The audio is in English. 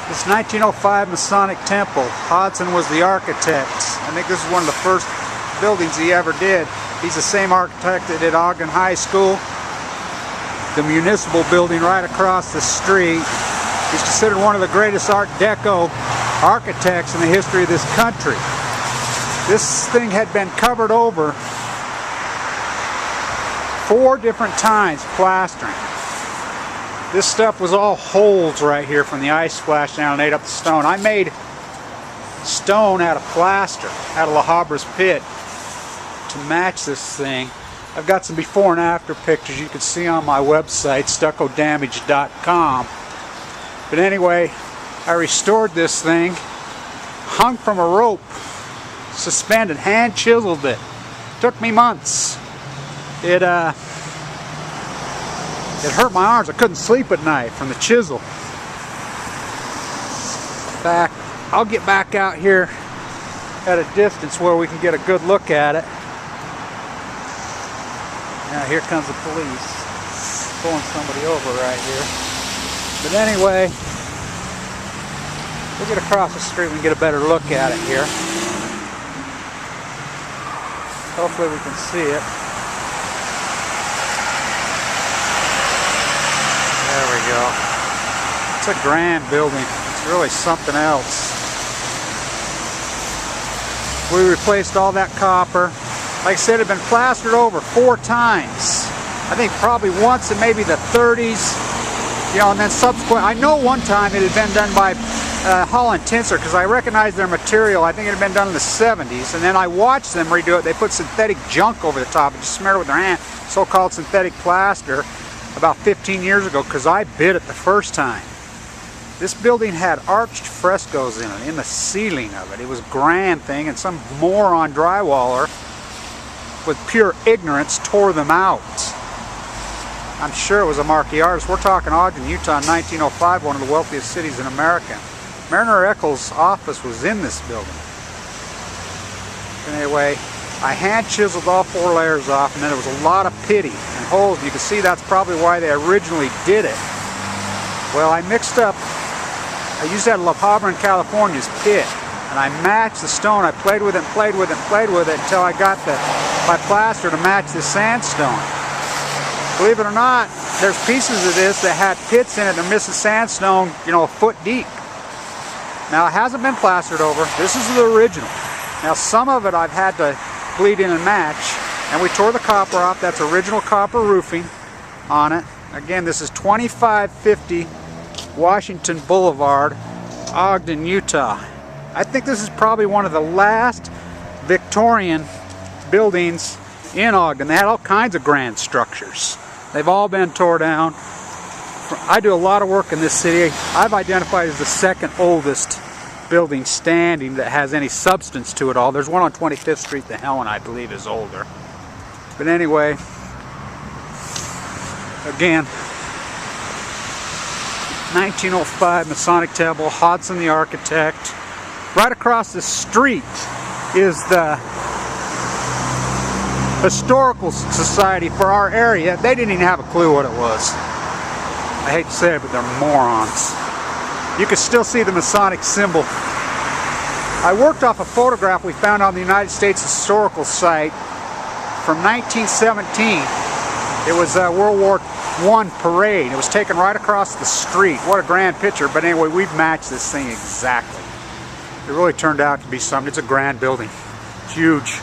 This 1905 Masonic temple, Hodson was the architect. I think this is one of the first buildings he ever did. He's the same architect that did Ogden High School, the municipal building right across the street. He's considered one of the greatest Art Deco architects in the history of this country. This thing had been covered over 4 different times, plastering. This stuff was all holes right here from the ice splash down and ate up the stone. I made stone out of plaster, out of La Habra's pit, to match this thing. I've got some before and after pictures you can see on my website, stuccodamage.com. But anyway, I restored this thing, hung from a rope, suspended, hand chiseled it. Took me months. It hurt my arms. I couldn't sleep at night from the chisel. I'll get back out here at a distance where we can get a good look at it. Now here comes the police pulling somebody over right here. But anyway, we'll get across the street and get a better look at it here. Hopefully we can see it. There we go. It's a grand building. It's really something else. We replaced all that copper. Like I said, it had been plastered over 4 times. I think probably once in maybe the 30s. You know, and then subsequent. I know one time it had been done by Holland Tinser, because I recognized their material. I think it had been done in the 70s. And then I watched them redo it. They put synthetic junk over the top and just smeared it with their hand. So-called synthetic plaster. About 15 years ago, because I bid it the first time. This building had arched frescoes in it, in the ceiling of it. It was a grand thing, and some moron drywaller with pure ignorance tore them out. I'm sure it was a marquee artist. We're talking Ogden, Utah, 1905, one of the wealthiest cities in America. Mariner Eccles' office was in this building. Anyway, I hand chiseled all 4 layers off, and then there was a lot of pity and holes. You can see that's probably why they originally did it. Well, I mixed up, I used that La Habra in California's pit, and I matched the stone. I played with it and played with it and played with it until I got my plaster to match the sandstone. Believe it or not, there's pieces of this that had pits in it that are missing sandstone, you know, a foot deep. Now, it hasn't been plastered over. This is the original. Now, some of it I've had to bleed in and match, and we tore the copper off. That's original copper roofing on it. Again, this is 2550 Washington Boulevard, Ogden, Utah. I think this is probably one of the last Victorian buildings in Ogden. They had all kinds of grand structures. They've all been tore down. I do a lot of work in this city. I've identified as the 2nd oldest building standing that has any substance to it all. There's one on 25th Street, the Helen, I believe, is older. But anyway, again, 1905 Masonic Temple, Hodson the architect. Right across the street is the Historical Society for our area. They didn't even have a clue what it was. I hate to say it, but they're morons. You can still see the Masonic symbol. I worked off a photograph we found on the United States Historical Site from 1917. It was a World War I parade. It was taken right across the street. What a grand picture. But anyway, we've matched this thing exactly. It really turned out to be something. It's a grand building. It's huge.